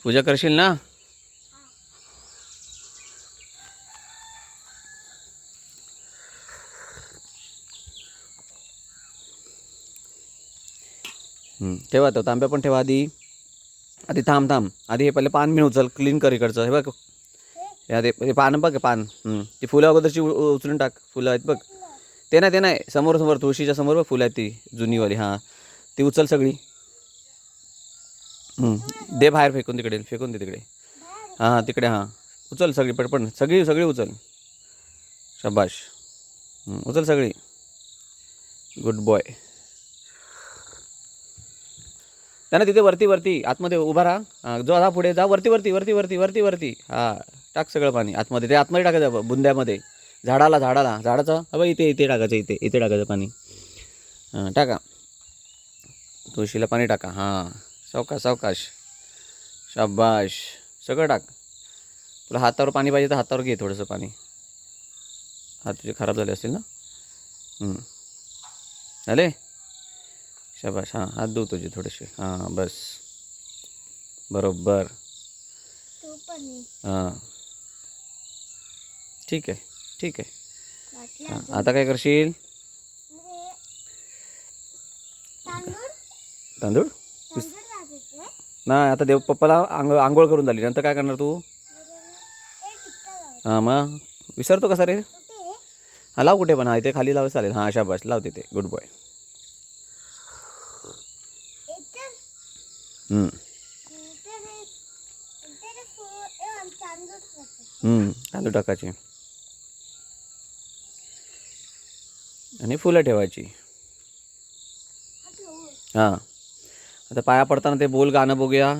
पूजा करशील ना? ठेवा तो तांब्या पण ठेवा आधी. आधी थांब आधी हे पहिले पान मी उचल, क्लीन कर इकडचं. हे बघ, हे आधी हे पान बघ, पान. ती फुलं अगोदरची उचलून टाक. फुलं आहेत बघ, ते नाही समोर समोर तुळशीच्या समोर बघ फुलं आहेत ती जुनीवाली. हां, ती उचल सगळी. दे बाहेर फेकून, तिकडे फेकून दे तिकडे. हां तिकडे, हां उचल सगळी पटपट, सगळी सगळी उचल. शाबाश. उचल सगळी. Good boy. त्यांना तिथे वरती वरती आतमध्ये उभा राहा. हां जो, हा पुढे जा, वरती वरती वरती वरती वरती वरती. हां टाक सगळं पाणी आतमध्ये, ते आतमध्ये टाकायचं बुंद्यामध्ये. झाडाला झाडाचं अबा, इथे टाकायचं, इथे टाकायचं पाणी. हां टाका, तुळशीला पाणी टाका. हां सावकाश सावकाश. शाबाश. सगळं टाक. तुला हातावर पाणी पाहिजे तर हातावर घे थोडंसं पाणी. हात तुझे खराब झाले असतील ना? झाले? शाबाश. हां हात धुव तुझे थोडेसे. हां बस, बरोबर. हां ठीक आहे, ठीक आहे. हां आता काय करशील? तांदूळ नाही, आता देव पप्पाला आंघोळ करून झाली नंतर काय करणार तू? हां मग विसरतो कसा रे? हां लाव कुठे पण. हां इथे खाली लाव चालेल. हां शाबाश, लाव तिथे. Good boy. तांदूळ टाकायचे आणि फुलं ठेवायची. हां आता पाया पडताना ते बोल गाणं बघूया.